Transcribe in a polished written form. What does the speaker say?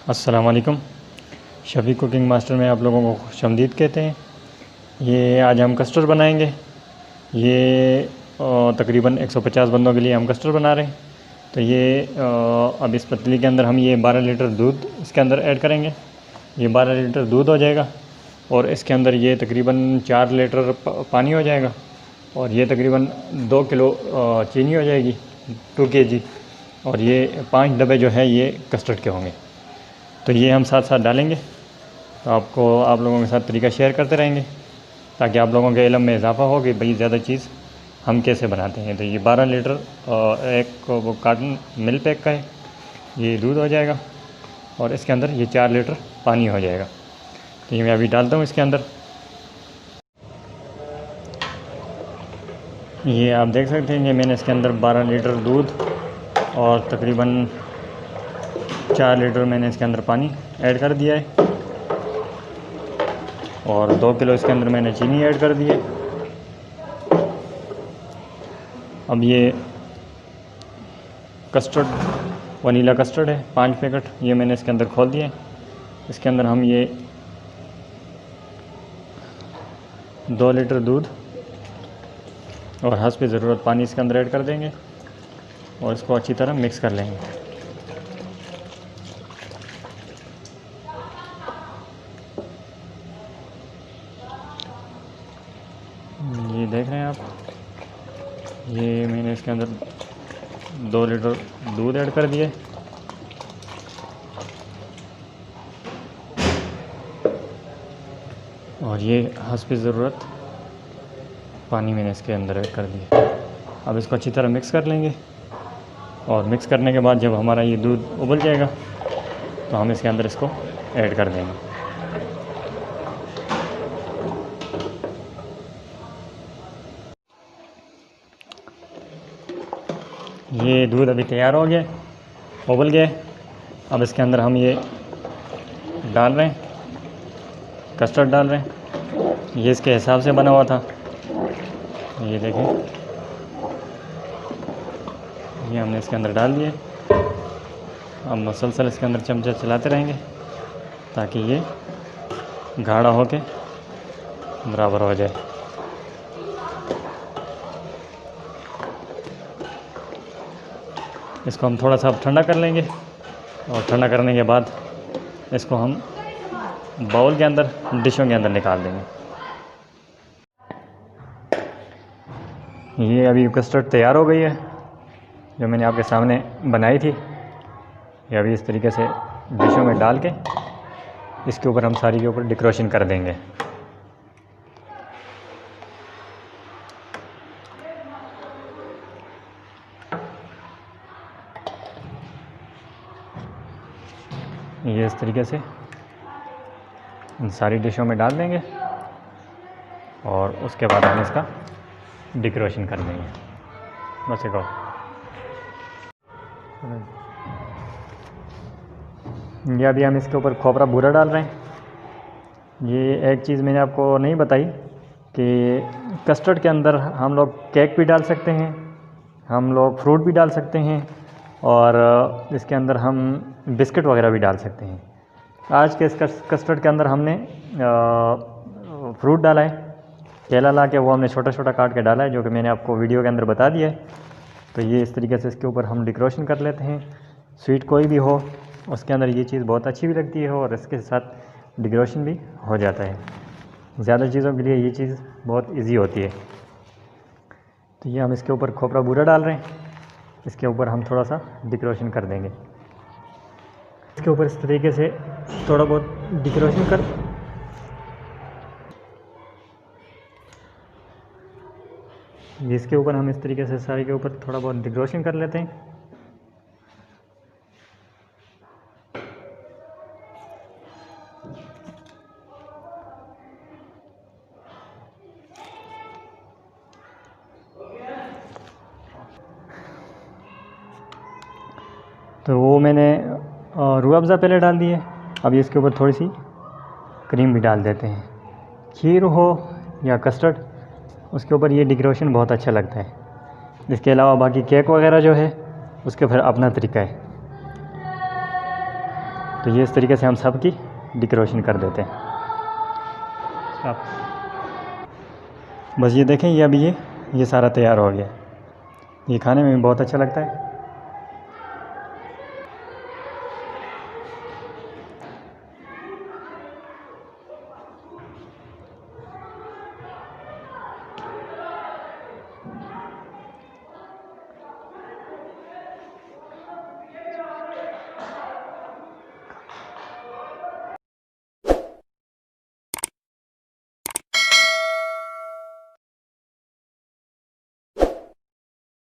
अस्सलाम वालेकुम। Shafi cooking master में आप लोगों को खुशामदीद कहते हैं। ये आज हम कस्टर्ड बनाएंगे। ये तकरीबन 150 बंदों के लिए हम कस्टर्ड बना रहे हैं। तो ये अब इस पतीली के अंदर हम ये 12 लीटर दूध इसके अंदर ऐड करेंगे। ये 12 लीटर दूध हो जाएगा और इसके अंदर ये तकरीबन 4 लीटर पानी हो जाएगा और ये तकरीबन 2 किलो चीनी हो जाएगी 2 kg और ये 5 डब्बे जो है ये कस्टर्ड के होंगे। तो ये हम साथ साथ डालेंगे। तो आप लोगों के साथ तरीका शेयर करते रहेंगे ताकि आप लोगों के इल्म में इजाफ़ा हो कि भाई ज़्यादा चीज़ हम कैसे बनाते हैं। तो ये 12 लीटर एक वो कार्टन मिल्क पैक का है, ये दूध हो जाएगा और इसके अंदर ये 4 लीटर पानी हो जाएगा। तो ये मैं अभी डालता हूँ इसके अंदर। ये आप देख सकते हैं कि मैंने इसके अंदर 12 लीटर दूध और तकरीबन 4 लीटर मैंने इसके अंदर पानी ऐड कर दिया है और 2 किलो इसके अंदर मैंने चीनी ऐड कर दी है। अब ये कस्टर्ड वनीला कस्टर्ड है 5 पैकेट, ये मैंने इसके अंदर खोल दिए। इसके अंदर हम ये 2 लीटर दूध और हस्ब ज़रूरत पानी इसके अंदर ऐड कर देंगे और इसको अच्छी तरह मिक्स कर लेंगे। ये देख रहे हैं आप, ये मैंने इसके अंदर 2 लीटर दूध ऐड कर दिए और ये हस्ब ज़रूरत पानी मैंने इसके अंदर ऐड कर दिया। अब इसको अच्छी तरह मिक्स कर लेंगे और मिक्स करने के बाद जब हमारा ये दूध उबल जाएगा तो हम इसके अंदर इसको ऐड कर देंगे। ये दूध अभी तैयार हो गया, उबल गया। अब इसके अंदर हम ये डाल रहे हैं, कस्टर्ड डाल रहे हैं। ये इसके हिसाब से बना हुआ था, ये देखें, ये हमने इसके अंदर डाल दिए। अब मुसलसल इसके अंदर चमचा चलाते रहेंगे ताकि ये गाढ़ा होके बराबर हो जाए। इसको हम थोड़ा सा अब ठंडा कर लेंगे और ठंडा करने के बाद इसको हम बाउल के अंदर, डिशों के अंदर निकाल देंगे। ये अभी कस्टर्ड तैयार हो गई है जो मैंने आपके सामने बनाई थी। ये अभी इस तरीके से डिशों में डाल के इसके ऊपर हम सारी के ऊपर डेकोरेशन कर देंगे। ये इस तरीके से इन सारी डिशों में डाल देंगे और उसके बाद हम इसका डेकोरेशन कर देंगे। बस एक और ये अभी हम इसके ऊपर खोपरा बूरा डाल रहे हैं। ये एक चीज़ मैंने आपको नहीं बताई कि कस्टर्ड के अंदर हम लोग केक भी डाल सकते हैं, हम लोग फ्रूट भी डाल सकते हैं और इसके अंदर हम बिस्किट वगैरह भी डाल सकते हैं। आज के इस कस्टर्ड के अंदर हमने फ्रूट डाला है, केला ला के वो हमने छोटा छोटा काट के डाला है जो कि मैंने आपको वीडियो के अंदर बता दिया है। तो ये इस तरीके से इसके ऊपर हम डेकोरेशन कर लेते हैं। स्वीट कोई भी हो उसके अंदर ये चीज़ बहुत अच्छी भी लगती है और इसके साथ डेकोरेशन भी हो जाता है। ज़्यादा चीज़ों के लिए ये चीज़ बहुत इजी होती है। तो ये हम इसके ऊपर खोपरा बूरा डाल रहे हैं, इसके ऊपर हम थोड़ा सा डेकोरेशन कर देंगे। इसके ऊपर इस तरीके से थोड़ा बहुत डेकोरेशन कर इसके ऊपर हम इस तरीके से सारे के ऊपर थोड़ा बहुत डेकोरेशन कर लेते हैं। तो वो मैंने रूह अफ़ज़ा पहले डाल दी है। अब इसके ऊपर थोड़ी सी क्रीम भी डाल देते हैं। खीर हो या कस्टर्ड, उसके ऊपर ये डेकोरेशन बहुत अच्छा लगता है। इसके अलावा बाकी केक वगैरह जो है उसके फिर अपना तरीका है। तो ये इस तरीके से हम सब की डेकोरेशन कर देते हैं। बस ये देखें, ये अभी ये सारा तैयार हो गया। ये खाने में भी बहुत अच्छा लगता है।